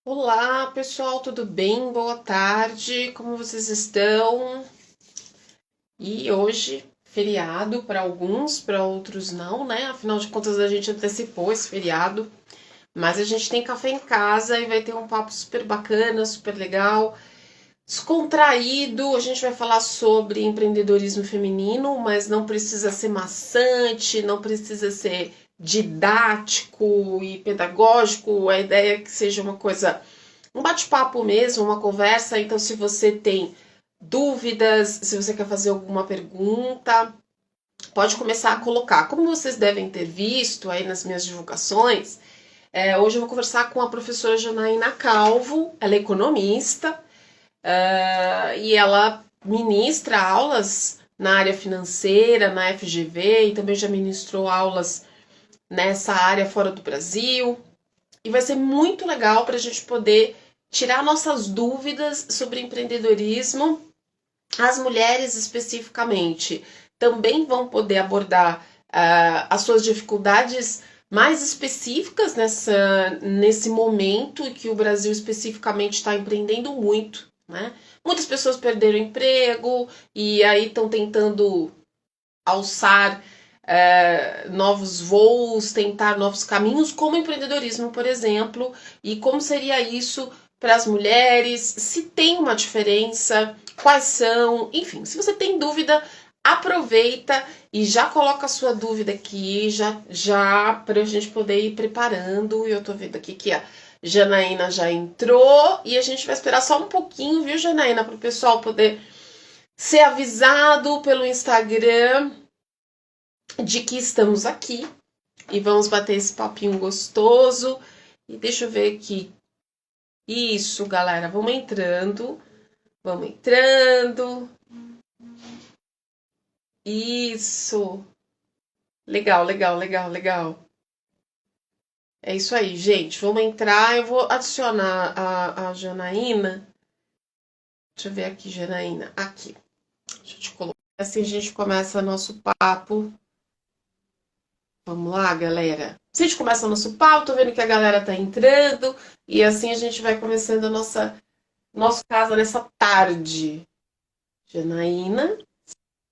Olá, pessoal, tudo bem? Boa tarde, como vocês estão? E hoje, feriado para alguns, para outros não, né? Afinal de contas, a gente antecipou esse feriado, mas a gente tem café em casa e vai ter um papo super bacana, super legal, descontraído. A gente vai falar sobre empreendedorismo feminino, mas não precisa ser maçante, não precisa ser didático e pedagógico. A ideia é que seja uma coisa um bate-papo mesmo, uma conversa. Então, se você tem dúvidas, se você quer fazer alguma pergunta, pode começar a colocar. Como vocês devem ter visto aí nas minhas divulgações, hoje eu vou conversar com a professora Janaína Calvo, ela é economista, e ela ministra aulas na área financeira, na FGV, e também já ministrou aulas nessa área fora do Brasil. E vai ser muito legal para a gente poder tirar nossas dúvidas sobre empreendedorismo. As mulheres especificamente também vão poder abordar as suas dificuldades mais específicas nesse momento em que o Brasil especificamente está empreendendo muito, né? Muitas pessoas perderam emprego e aí estão tentando alçar novos voos, tentar novos caminhos, como empreendedorismo, por exemplo, e como seria isso para as mulheres, se tem uma diferença, quais são, enfim, se você tem dúvida, aproveita e já coloca a sua dúvida aqui, já para a gente poder ir preparando. E eu tô vendo aqui que a Janaína já entrou e a gente vai esperar só um pouquinho, viu, Janaína, para o pessoal poder ser avisado pelo Instagram de que estamos aqui e vamos bater esse papinho gostoso. E deixa eu ver aqui. Isso, galera, vamos entrando. Vamos entrando. Isso. Legal, legal, legal, legal. É isso aí, gente. Vamos entrar. Eu vou adicionar a Janaína. Deixa eu ver aqui, Janaína. Aqui. Deixa eu te colocar. Assim a gente começa nosso papo. Vamos lá, galera. Se a gente começa nosso papo, tô vendo que a galera tá entrando. E assim a gente vai começando a nosso caso nessa tarde. Janaína,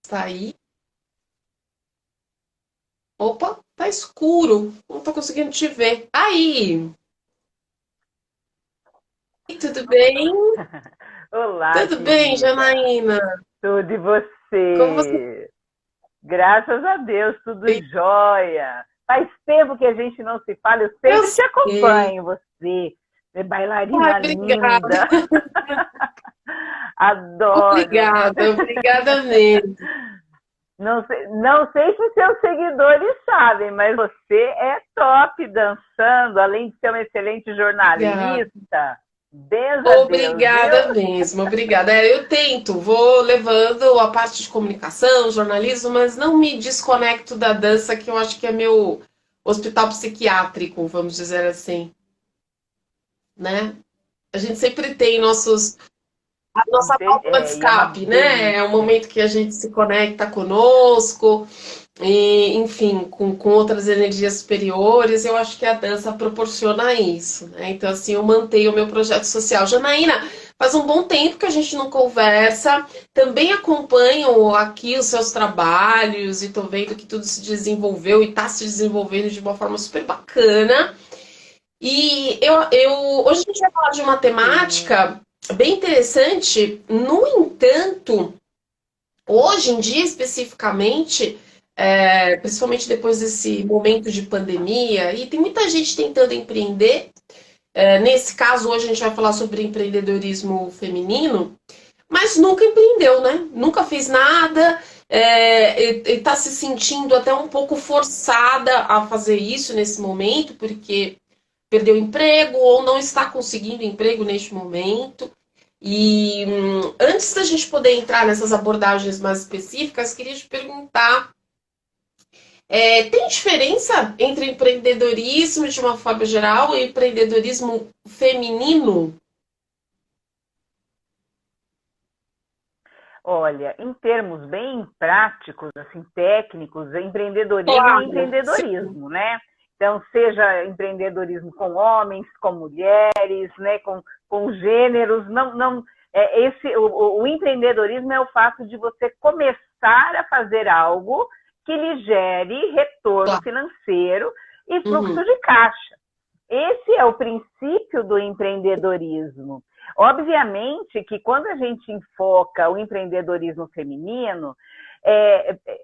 está aí? Opa, tá escuro. Não tô conseguindo te ver. Aí! Tudo bem? Olá, Tudo bem, querida. Janaína? Tudo e Como você você? Graças a Deus, tudo está? jóia. Faz tempo que a gente não se fala, eu Eu sempre te sei. acompanho, você é Ai, bailarina obrigada. linda. Adoro. Obrigada, obrigada mesmo. Não sei se seus seguidores sabem, mas você é top dançando, além de ser uma excelente Obrigada. jornalista. Deus a Deus, viu? Obrigada mesmo, obrigada. Eu tento, vou levando a parte de comunicação, jornalismo, mas não me desconecto da dança, que eu acho que é meu hospital psiquiátrico, vamos dizer assim, né? A gente sempre tem a nossa válvula de E é uma escape, né? É o delícia. momento que a gente se conecta conosco, e, enfim, com outras energias superiores. Eu acho que a dança proporciona isso, né? Então, assim, eu mantenho o meu projeto social. Janaína, faz um bom tempo que a gente não conversa. Também acompanho aqui os seus trabalhos e tô vendo que tudo se desenvolveu e está se desenvolvendo de uma forma super bacana. E hoje a gente vai falar de uma Sim. temática bem interessante. No entanto, hoje em dia especificamente, principalmente depois desse momento de pandemia, e tem muita gente tentando empreender. Nesse caso, hoje a gente vai falar sobre empreendedorismo feminino, mas nunca empreendeu, né? Nunca fez nada, está se sentindo até um pouco forçada a fazer isso nesse momento, porque perdeu emprego ou não está conseguindo emprego neste momento. E antes da gente poder entrar nessas abordagens mais específicas, queria te perguntar: tem diferença entre empreendedorismo de uma forma geral e empreendedorismo feminino? Olha, em termos bem práticos, assim, técnicos, empreendedorismo é Claro, sim. empreendedorismo, né? Então, seja empreendedorismo com homens, com mulheres, né, com gêneros, o empreendedorismo é o fato de você começar a fazer algo que lhe gere retorno Claro. financeiro e fluxo Uhum. de caixa. Esse é o princípio do empreendedorismo. Obviamente que quando a gente enfoca o empreendedorismo feminino,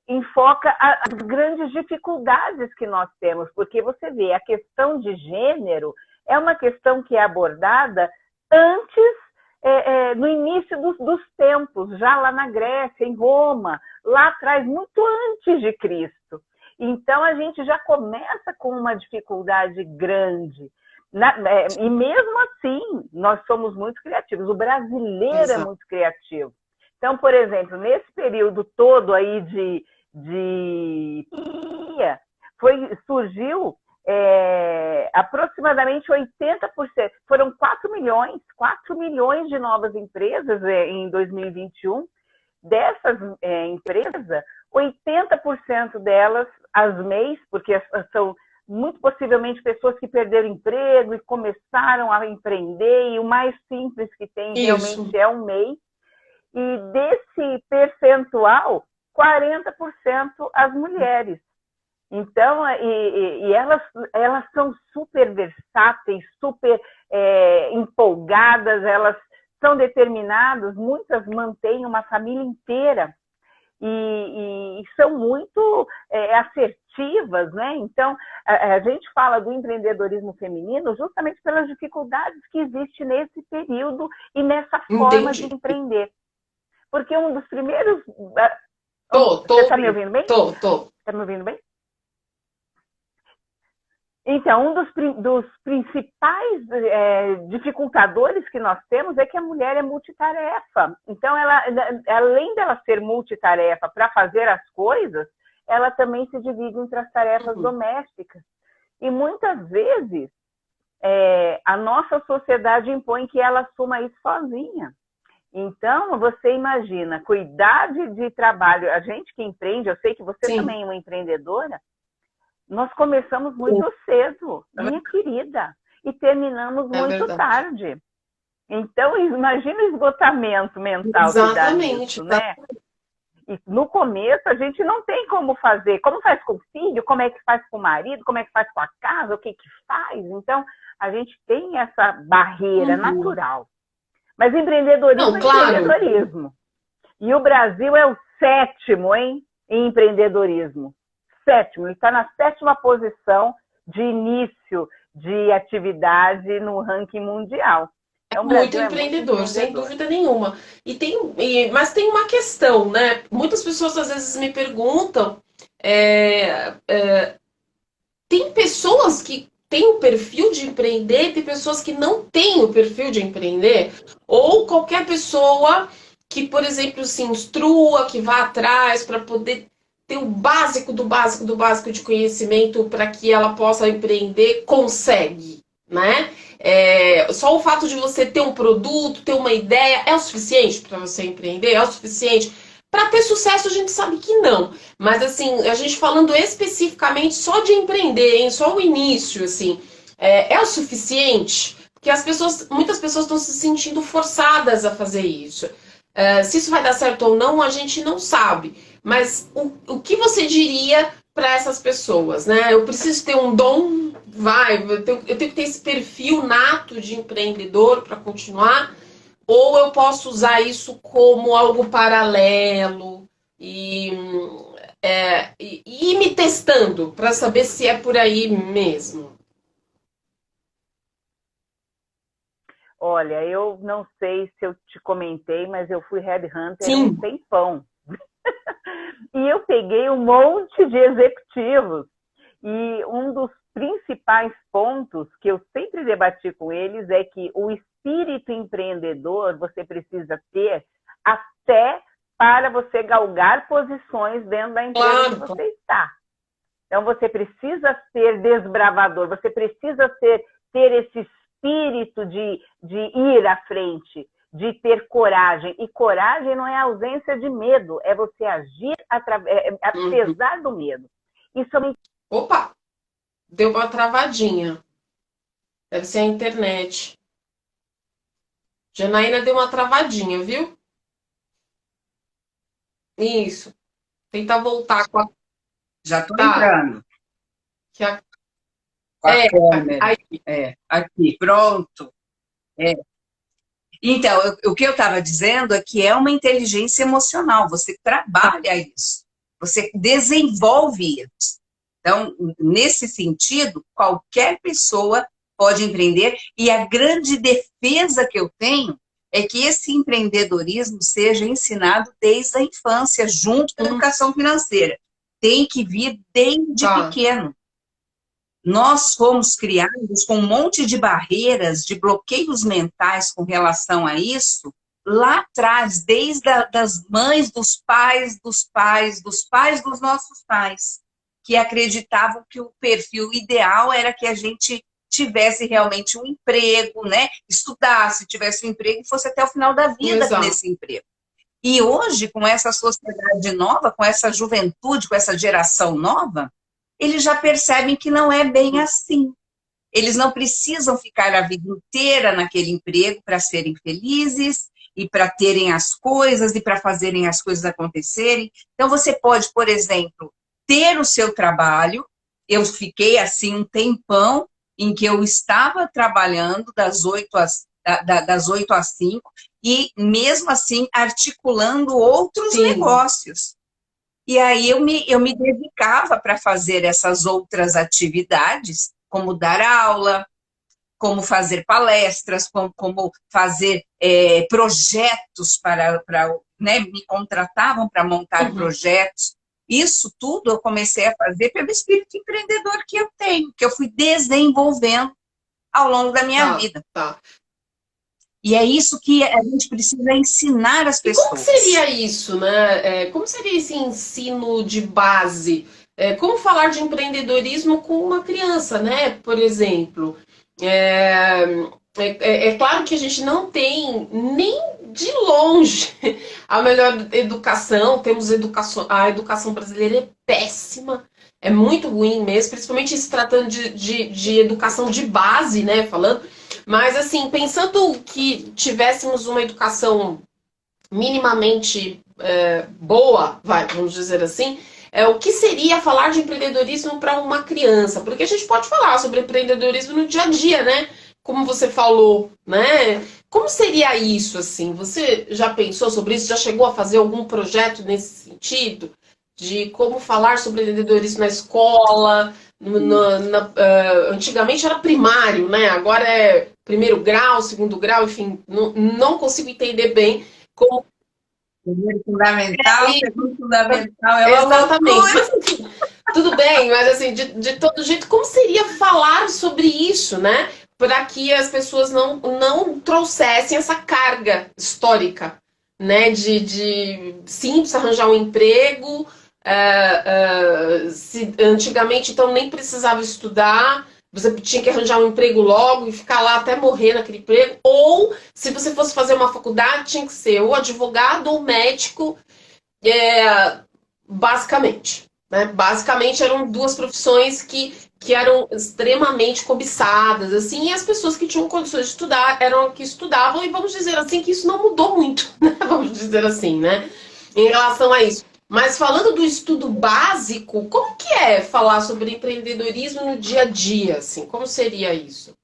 enfoca as grandes dificuldades que nós temos, porque você vê, a questão de gênero é uma questão que é abordada antes, no início dos tempos, já lá na Grécia, em Roma, lá atrás, muito antes de Cristo. Então, a gente já começa com uma dificuldade grande. E mesmo assim, nós somos muito criativos. O brasileiro é Exato. muito criativo. Então, por exemplo, nesse período todo aí surgiu aproximadamente 80%, foram 4 milhões de novas empresas em 2021. Dessas empresas, 80% delas, as MEIs, porque são muito possivelmente pessoas que perderam emprego e começaram a empreender, e o mais simples que tem Isso. realmente é um MEI. E desse percentual, 40% as mulheres. Então, elas são super versáteis, super empolgadas, elas são determinadas, muitas mantêm uma família inteira e são muito assertivas, né? Então, a gente fala do empreendedorismo feminino justamente pelas dificuldades que existem nesse período e nessa forma de Entendi. empreender. Porque um dos primeiros... Tô Você está me ouvindo. ouvindo bem? Tô. Está me ouvindo bem? Então, um dos principais dificultadores que nós temos é que a mulher é multitarefa. Então, ela, além dela ser multitarefa para fazer as coisas, ela também se divide entre as tarefas domésticas. E muitas vezes, a nossa sociedade impõe que ela assuma isso sozinha. Então, você imagina, cuidar de trabalho, a gente que empreende, eu sei que você Sim. também é uma empreendedora, nós começamos muito cedo, minha querida, e terminamos muito Verdade. tarde. Então, imagina o esgotamento mental que dá Exatamente. nisso, né? E no começo a gente não tem como fazer. Como faz com o filho, como é que faz com o marido, como é que faz com a casa, o que faz. Então, a gente tem essa barreira natural. Mas empreendedorismo Não, é claro. empreendedorismo. E o Brasil é o 7º, hein, em empreendedorismo. 7º, ele está na 7ª posição de início de atividade no ranking mundial. Então, o Muito Brasil é muito empreendedor, sem empreendedor. dúvida nenhuma. Mas tem uma questão, né? Muitas pessoas às vezes me perguntam, tem pessoas que têm o perfil de empreender, tem pessoas que não têm o perfil de empreender, ou qualquer pessoa que, por exemplo, se instrua, que vá atrás para poder ter o básico do básico do básico de conhecimento para que ela possa empreender, consegue, né? Só o fato de você ter um produto, ter uma ideia, é o suficiente para você empreender? É o suficiente? Para ter sucesso, a gente sabe que não. Mas, assim, a gente falando especificamente só de empreender, hein? Só o início, assim, é o suficiente? Porque muitas pessoas estão se sentindo forçadas a fazer isso. Se isso vai dar certo ou não, a gente não sabe. Mas o que você diria para essas pessoas, né? Eu preciso ter um dom, eu tenho que ter esse perfil nato de empreendedor para continuar, ou eu posso usar isso como algo paralelo e ir me testando para saber se é por aí mesmo. Olha, eu não sei se eu te comentei, mas eu fui headhunter há um Sim. tempão. E eu peguei um monte de executivos. E um dos principais pontos que eu sempre debati com eles é que o espírito empreendedor você precisa ter até para você galgar posições dentro da empresa que você está. Então, você precisa ser desbravador, você precisa ter esse espírito de ir à frente, de ter coragem. E coragem não é ausência de medo, é você agir apesar do medo. Isso é uma... Opa! Deu uma travadinha. Deve ser a internet. Janaína deu uma travadinha, viu? Isso. Tentar voltar com a. Já estou Tá. entrando Que a... com a É, câmera. aí. Aqui, pronto. É. Então, o que eu estava dizendo é que é uma inteligência emocional, você trabalha isso, você desenvolve isso. Então, nesse sentido, qualquer pessoa pode empreender, e a grande defesa que eu tenho é que esse empreendedorismo seja ensinado desde a infância, junto com a educação financeira. Tem que vir desde Tá. pequeno. Nós fomos criados com um monte de barreiras, de bloqueios mentais com relação a isso, lá atrás, desde das mães, dos pais, dos pais, dos pais dos nossos pais, que acreditavam que o perfil ideal era que a gente tivesse realmente um emprego, né? Estudasse, tivesse um emprego e fosse até o final da vida Exato. nesse emprego. E hoje, com essa sociedade nova, com essa juventude, com essa geração nova, eles já percebem que não é bem assim. Eles não precisam ficar a vida inteira naquele emprego para serem felizes e para terem as coisas e para fazerem as coisas acontecerem. Então, você pode, por exemplo, ter o seu trabalho. Eu fiquei assim um tempão em que eu estava trabalhando das 8 às 5 e, mesmo assim, articulando outros Sim. negócios. E aí eu me dedicava para fazer essas outras atividades, como dar aula, como fazer palestras, como fazer projetos né, me contratavam para montar Uhum. projetos. Isso tudo eu comecei a fazer pelo espírito empreendedor que eu tenho, que eu fui desenvolvendo ao longo da minha Tá, vida. tá. E é isso que a gente precisa ensinar as E como que pessoas. seria isso, né? Como seria esse ensino de base? Como falar de empreendedorismo com uma criança, né? Por exemplo. É, é claro que a gente não tem nem de longe a melhor educação. Temos educação, a educação brasileira é péssima, é muito ruim mesmo, principalmente se tratando de educação de base, né? Falando. Mas assim, pensando que tivéssemos uma educação minimamente boa, vamos dizer assim, o que seria falar de empreendedorismo para uma criança? Porque a gente pode falar sobre empreendedorismo no dia a dia, né? Como você falou, né? Como seria isso, assim? Você já pensou sobre isso? Já chegou a fazer algum projeto nesse sentido? De como falar sobre empreendedorismo na escola? Antigamente era primário, né? Agora é primeiro grau, segundo grau, enfim, não consigo entender bem como. Primeiro fundamental, segundo fundamental, é uma Exatamente. loucura. Mas enfim, tudo bem, mas assim, de todo jeito, como seria falar sobre isso, né? Para que as pessoas não trouxessem essa carga histórica, né? De simples arranjar um emprego. Antigamente, então, nem precisava estudar, você tinha que arranjar um emprego logo e ficar lá até morrer naquele emprego. Ou, se você fosse fazer uma faculdade, tinha que ser ou advogado ou médico. É, basicamente. Né? Basicamente eram duas profissões que eram extremamente cobiçadas, assim, e as pessoas que tinham condições de estudar eram que estudavam, e vamos dizer assim que isso não mudou muito, né? Vamos dizer assim, né? Em relação a isso. Mas falando do estudo básico, como que é falar sobre empreendedorismo no dia a dia, assim? Como seria isso?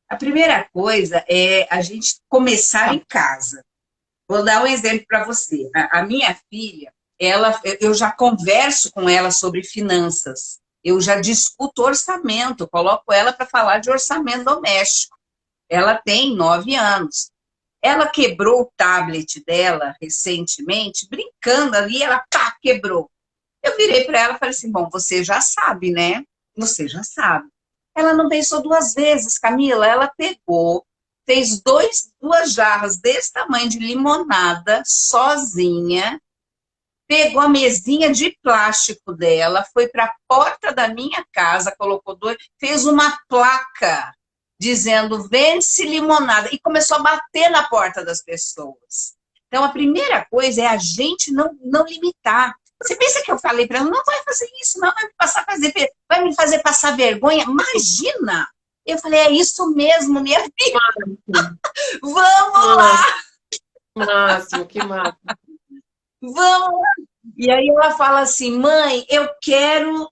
A primeira coisa é a gente começar Tá. em casa. Vou dar um exemplo para você. A minha filha, eu já converso com ela sobre finanças. Eu já discuto orçamento, coloco ela para falar de orçamento doméstico. Ela tem 9 anos. Ela quebrou o tablet dela recentemente, brincando ali, ela pá, quebrou. Eu virei para ela e falei assim: bom, você já sabe, né? Você já sabe. Ela não pensou duas vezes, Camila. Ela pegou, fez duas jarras desse tamanho de limonada, sozinha, pegou a mesinha de plástico dela, foi para a porta da minha casa, colocou dois, fez uma placa dizendo vende-se limonada e começou a bater na porta das pessoas. Então, a primeira coisa é a gente não limitar. Você pensa que eu falei para ela, não vai fazer isso, não, vai me fazer passar vergonha? Imagina! Eu falei, é isso mesmo, minha filha. Vamos lá, Máximo, que máximo. vamos lá. E aí ela fala assim, mãe, eu quero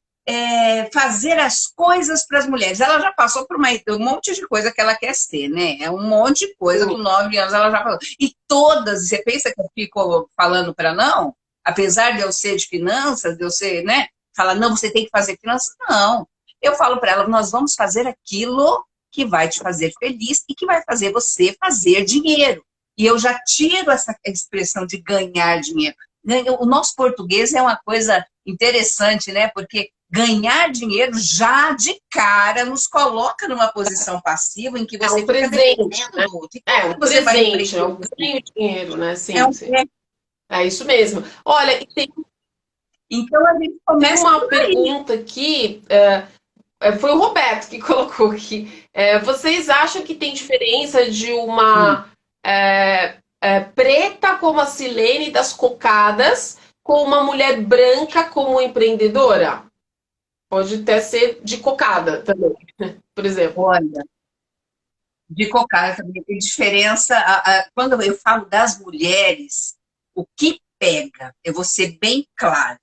fazer as coisas para as mulheres. Ela já passou por um monte de coisa que ela quer ser, né? É um monte de coisa, com 9 anos ela já falou. E todas, você pensa que eu fico falando para não? Apesar de eu ser de finanças, de eu ser, né? Fala, não, você tem que fazer finanças. Não. Eu falo para ela, nós vamos fazer aquilo que vai te fazer feliz e que vai fazer você fazer dinheiro. E eu já tiro essa expressão de ganhar dinheiro. O nosso português é uma coisa interessante, né? Porque ganhar dinheiro já de cara nos coloca numa posição passiva em que você um presente, né? Um você presente, é o ganho de dinheiro, né? Sim, sim. É É isso mesmo. Olha, então a gente começa tem uma pergunta aqui, foi o Roberto que colocou aqui. Vocês acham que tem diferença de uma preta como a Silene das cocadas com uma mulher branca como empreendedora? Pode até ser de cocada também, por exemplo. Olha, de cocada também tem diferença. Quando eu falo das mulheres, o que pega, eu vou ser bem claro.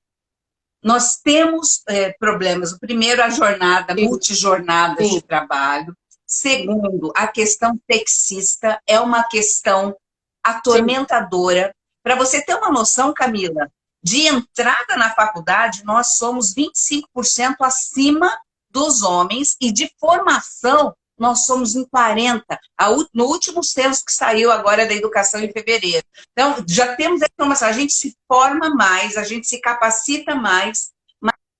Nós temos problemas. O primeiro, a jornada, multijornadas de trabalho. Segundo, a questão sexista é uma questão atormentadora. Para você ter uma noção, Camila, de entrada na faculdade, nós somos 25% acima dos homens e de formação, nós somos em 40%. No último censo que saiu agora da educação em fevereiro. Então, já temos a informação, a gente se forma mais, a gente se capacita mais,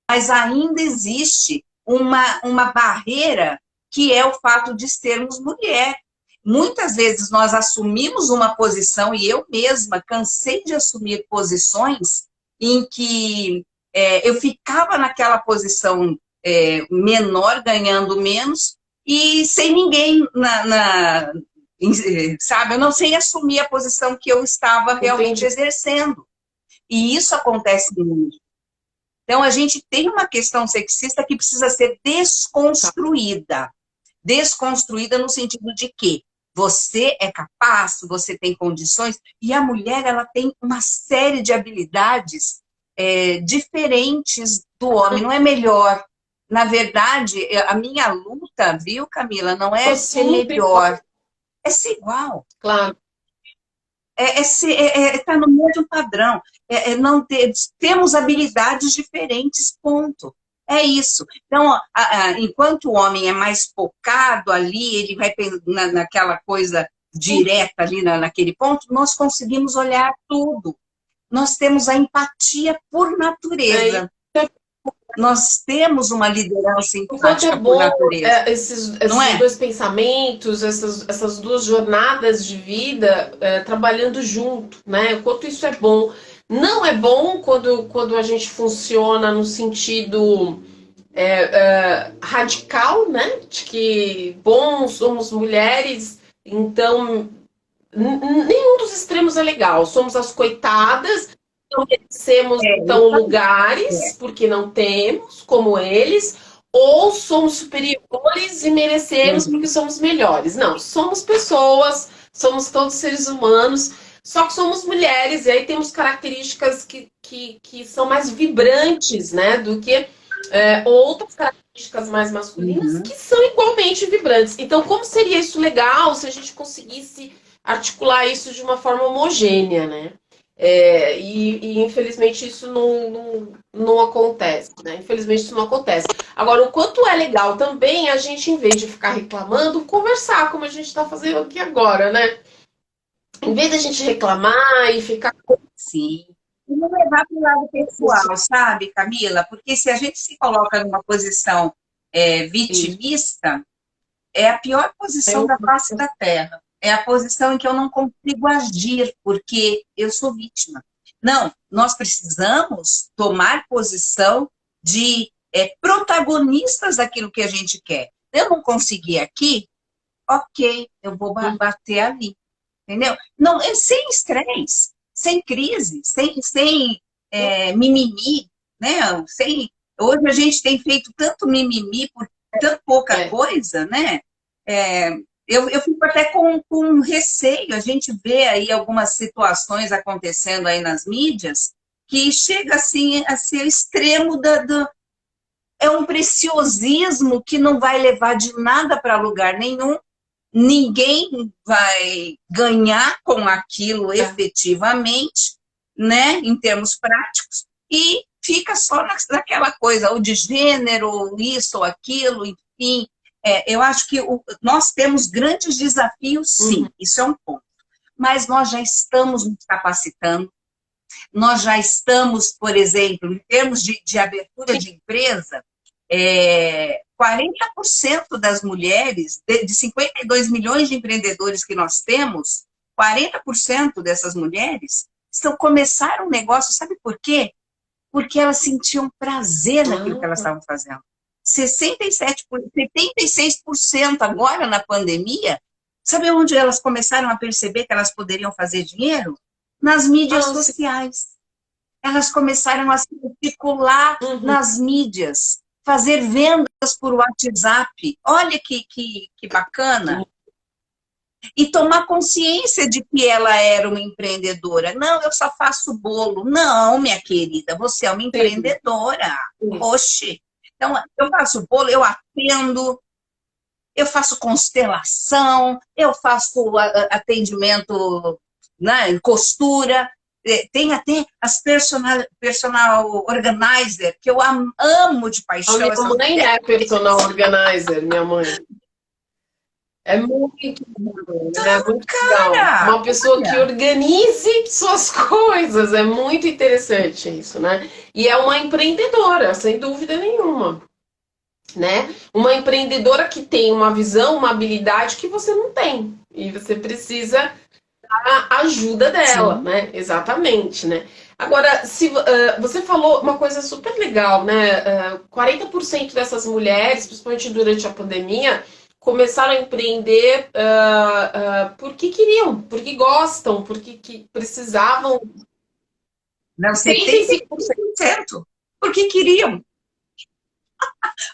mas ainda existe uma barreira que é o fato de sermos mulher. Muitas vezes nós assumimos uma posição, e eu mesma cansei de assumir posições em que eu ficava naquela posição menor, ganhando menos, e sem ninguém sabe, eu não sei assumir a posição que eu estava realmente exercendo. E isso acontece muito. Então, a gente tem uma questão sexista que precisa ser desconstruída. Desconstruída no sentido de que você é capaz, você tem condições, e a mulher ela tem uma série de habilidades diferentes do homem, não é melhor. Na verdade, a minha luta, viu, Camila, não é ser melhor, é ser igual. Claro. Tá no mesmo padrão. Temos habilidades diferentes, ponto. É isso. Então, enquanto o homem é mais focado ali, ele vai naquela coisa direta ali, naquele ponto, nós conseguimos olhar tudo. Nós temos a empatia por natureza. Nós temos uma liderança empática por natureza. Esses dois pensamentos, essas duas jornadas de vida trabalhando junto, né? O quanto isso é bom. Não é bom quando a gente funciona no sentido radical, né? De que, somos mulheres, então nenhum dos extremos é legal. Somos as coitadas, não merecemos então lugares porque não temos como eles, ou somos superiores e merecemos porque somos melhores. Não, somos pessoas, somos todos seres humanos, só que somos mulheres e aí temos características que são mais vibrantes, né, do que outras características mais masculinas que são igualmente vibrantes. Então, como seria isso legal se a gente conseguisse articular isso de uma forma homogênea, né? E infelizmente isso não acontece, né? Infelizmente isso não acontece. Agora, o quanto é legal também a gente, em vez de ficar reclamando, conversar, como a gente está fazendo aqui agora, né? Em vez da gente reclamar e ficar... Sim. E não levar para o lado pessoal, sabe, Camila? Porque se a gente se coloca numa posição vitimista, é a pior posição da face da Terra. É a posição em que eu não consigo agir, porque eu sou vítima. Não, nós precisamos tomar posição de protagonistas daquilo que a gente quer. Eu não consegui aqui, ok, eu vou bater ali. Entendeu? Não, sem estresse, sem crise, sem mimimi, né? Hoje a gente tem feito tanto mimimi por tão pouca coisa, né? Eu fico até com receio. A gente vê aí algumas situações acontecendo aí nas mídias que chega assim a ser extremo é um preciosismo que não vai levar de nada para lugar nenhum. Ninguém vai ganhar com aquilo efetivamente, né, em termos práticos, e fica só naquela coisa, ou de gênero, ou isso ou aquilo, enfim. Eu acho que nós temos grandes desafios, sim, isso é um ponto. Mas nós já estamos nos capacitando, nós já estamos, por exemplo, em termos de abertura de empresa, 40% das mulheres, de 52 milhões de empreendedores que nós temos, 40% dessas mulheres começaram um negócio, sabe por quê? Porque elas sentiam prazer naquilo que elas estavam fazendo. 76% agora na pandemia, sabe onde elas começaram a perceber que elas poderiam fazer dinheiro? Nas mídias sociais. Elas começaram a se articular nas mídias, fazer vendas por WhatsApp. Olha que bacana. E tomar consciência de que ela era uma empreendedora. Não, eu só faço bolo. Não, minha querida, você é uma empreendedora. Oxe. Então, eu faço bolo, eu atendo, eu faço constelação, eu faço atendimento, né, costura. Tem até as personal organizer, que eu amo de paixão. A minha mãe é personal organizer, minha mãe. É muito bom, é muito legal. Uma pessoa que organize suas coisas, é muito interessante isso, né? E é uma empreendedora, sem dúvida nenhuma, né? Uma empreendedora que tem uma visão, uma habilidade que você não tem. E você precisa a ajuda dela, sim, né? Exatamente, né? Agora, se você falou uma coisa super legal, né? 40% dessas mulheres, principalmente durante a pandemia, começaram a empreender porque queriam, porque gostam, porque precisavam. Não, 75%. Porque queriam.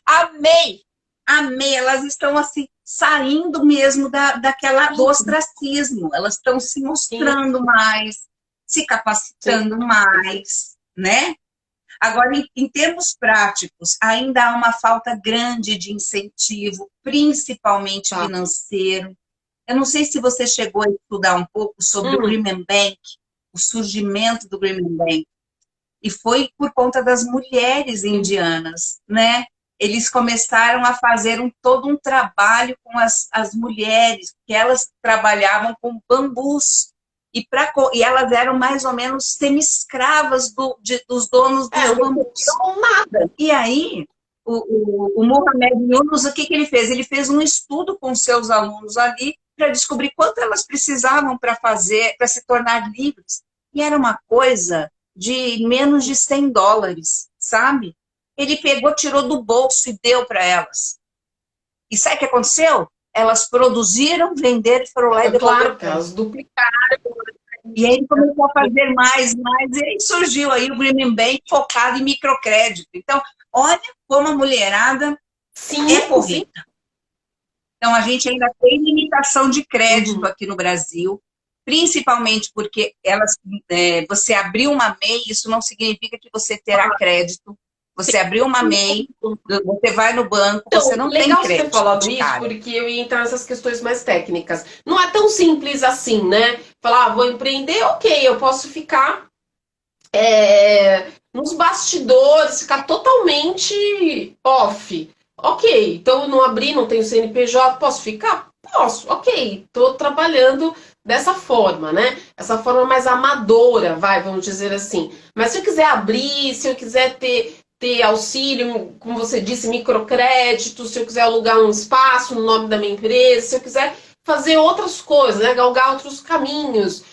Amei! Amei! Elas estão assim, saindo mesmo do ostracismo. Elas estão se mostrando mais, se capacitando mais, né? Agora, em termos práticos, ainda há uma falta grande de incentivo, principalmente financeiro. Eu não sei se você chegou a estudar um pouco sobre o Grameen Bank, o surgimento do Grameen Bank. E foi por conta das mulheres indianas, né? Eles começaram a fazer todo um trabalho com as mulheres, que elas trabalhavam com bambus. E elas eram mais ou menos semi-escravas dos donos dos bambus. Não nada. E aí, o Mohamed Yunus, o que ele fez? Ele fez um estudo com seus alunos ali para descobrir quanto elas precisavam para se tornar livres. E era uma coisa de menos de $100, sabe? Ele pegou, tirou do bolso e deu para elas. E sabe o que aconteceu? Elas produziram, venderam e foram lá e devolveram. Claro, elas duplicaram. E aí ele começou a fazer mais, e aí surgiu aí o Grameen Bank focado em microcrédito. Então, olha como a mulherada é correta. Então, a gente ainda tem limitação de crédito aqui no Brasil, principalmente porque você abriu uma MEI, isso não significa que você terá crédito. Você abriu uma MEI, você vai no banco, então, você não tem crédito. Legal você ter falado isso, porque eu ia entrar nessas questões mais técnicas. Não é tão simples assim, né? Falar, vou empreender, ok, eu posso ficar nos bastidores, ficar totalmente off. Ok, então eu não abri, não tenho CNPJ, posso ficar? Posso, ok, estou trabalhando dessa forma, né? Essa forma mais amadora, vamos dizer assim. Mas se eu quiser abrir, se eu quiser ter auxílio, como você disse, microcrédito, se eu quiser alugar um espaço no nome da minha empresa, se eu quiser fazer outras coisas, né? Galgar outros caminhos,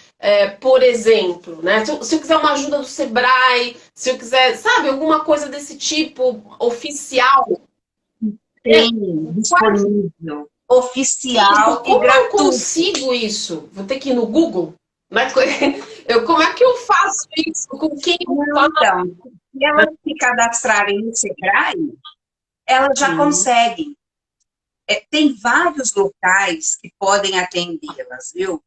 por exemplo, né? Se eu quiser uma ajuda do Sebrae, se eu quiser, sabe, alguma coisa desse tipo, oficial. Tem disponível, oficial e gratuito. Como eu consigo isso? Vou ter que ir no Google? Né? Como é que eu faço isso? Com quem eu Não, falo? então, se elas se cadastrarem no Sebrae, elas já Sim, conseguem. Tem vários locais que podem atendê-las, viu?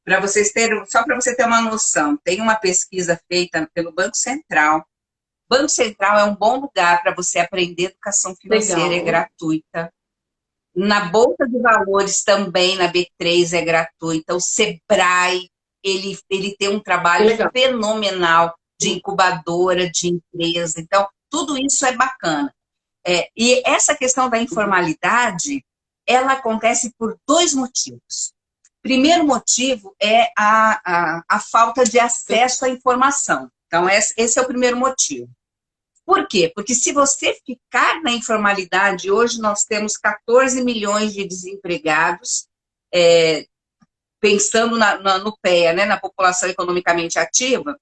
Para vocês terem, só para você ter uma noção, tem uma pesquisa feita pelo Banco Central. Banco Central é um bom lugar para você aprender educação financeira, é legal. gratuita. Na Bolsa de Valores também, na B3 é gratuita. O Sebrae, ele tem um Que trabalho legal. fenomenal de incubadora, de empresa. Então, tudo isso é bacana. E essa questão da informalidade, ela acontece por dois motivos. Primeiro motivo é a falta de acesso à informação. Então, esse é o primeiro motivo. Por quê? Porque se você ficar na informalidade, hoje nós temos 14 milhões de desempregados, pensando no PEA, né, na população economicamente ativa,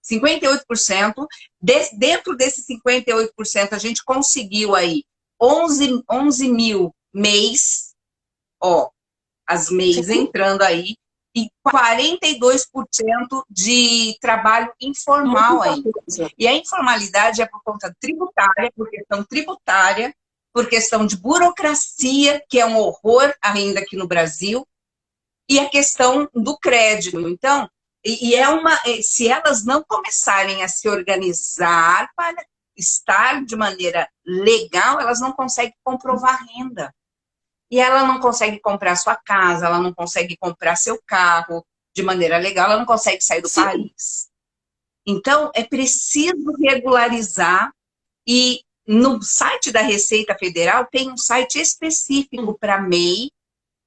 58%, dentro desses 58%, a gente conseguiu aí 11 mil MEIs, as MEIs Sim, entrando aí, e 42% de trabalho informal muita ainda. coisa. E a informalidade é por conta tributária, por questão tributária, por questão de burocracia, que é um horror ainda aqui no Brasil, e a questão do crédito. Então, se elas não começarem a se organizar para estar de maneira legal, elas não conseguem comprovar renda. E ela não consegue comprar sua casa, ela não consegue comprar seu carro de maneira legal, ela não consegue sair do Sim, país. Então, é preciso regularizar, e no site da Receita Federal tem um site específico para MEI,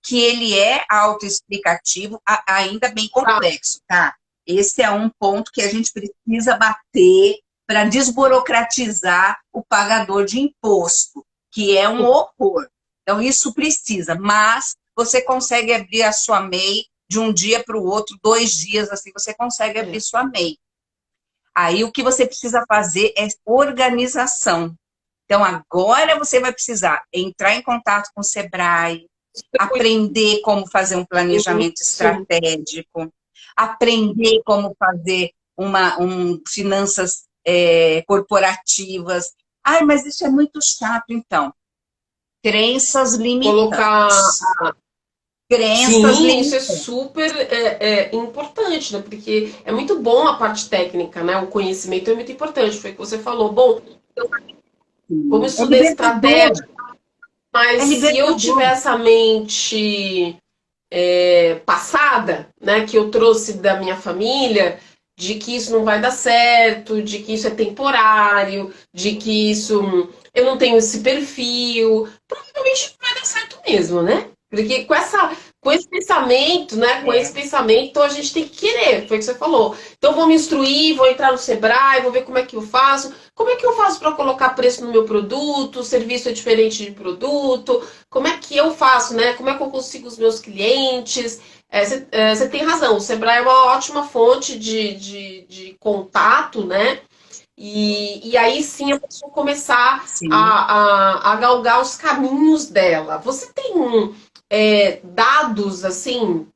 que ele é autoexplicativo, ainda bem tá. complexo, tá? Esse é um ponto que a gente precisa bater para desburocratizar o pagador de imposto, que é um horror. Então, isso precisa, mas você consegue abrir a sua MEI de um dia para o outro, 2 dias, assim, você consegue abrir É. sua MEI. Aí, o que você precisa fazer é organização. Então, agora você vai precisar entrar em contato com o Sebrae, aprender como fazer um planejamento Isso. estratégico, aprender como fazer finanças corporativas. Ai, mas isso é muito chato, então. Crenças Colocar. limitantes. Crenças Sim, isso é limitantes. super importante, né? Porque é muito bom a parte técnica, né? O conhecimento é muito importante. Foi o que você falou. Bom, como É estudei libertador. estratégia, mas É se eu libertador. tiver essa mente passada, né? Que eu trouxe da minha família, de que isso não vai dar certo, de que isso é temporário, de que isso eu não tenho esse perfil, provavelmente não vai dar certo mesmo, né? Porque com esse pensamento, né? Com esse É. pensamento, a gente tem que querer, foi o que você falou. Então vou me instruir, vou entrar no Sebrae, vou ver como é que eu faço. Como é que eu faço para colocar preço no meu produto? O serviço é diferente de produto? Como é que eu faço, né? Como é que eu consigo os meus clientes? Você tem razão, o Sebrae é uma ótima fonte de contato, né? E aí sim a pessoa começar Sim. a galgar os caminhos dela. Você tem dados assim?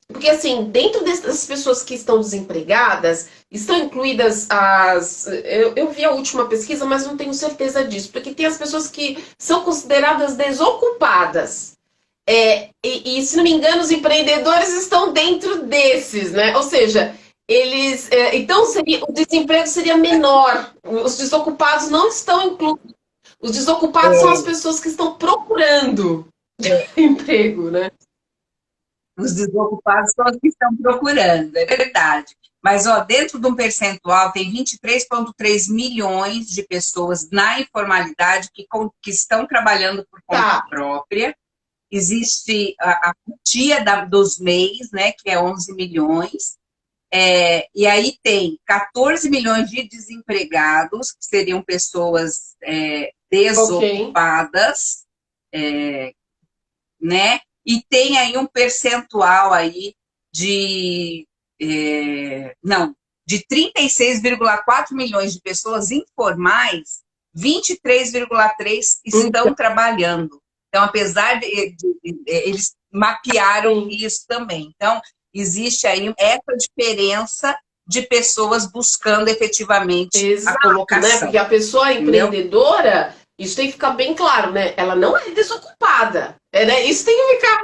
Porque assim, dentro dessas pessoas que estão desempregadas, estão incluídas as. Eu vi a última pesquisa, mas não tenho certeza disso, porque tem as pessoas que são consideradas desocupadas. Se não me engano, os empreendedores estão dentro desses, né? Ou seja, eles. Então, o desemprego seria menor. Os desocupados não estão incluídos. Os desocupados são as pessoas que estão procurando emprego, né? Os desocupados são os que estão procurando, é verdade. Mas, dentro de um percentual, tem 23,3 milhões de pessoas na informalidade que estão trabalhando por conta Tá. própria. Existe a fatia dos MEIs, né, que é 11 milhões. E aí tem 14 milhões de desempregados, que seriam pessoas Ok. desocupadas, né? E tem aí um percentual aí de de 36,4 milhões de pessoas informais, 23,3 estão Então, trabalhando. Então, apesar eles mapearam sim. isso também. Então, Existe aí essa diferença de pessoas buscando efetivamente Exato, a colocação. né? Porque a pessoa entendeu? empreendedora, isso tem que ficar bem claro, né? Ela não é desocupada. Né? Isso tem que ficar.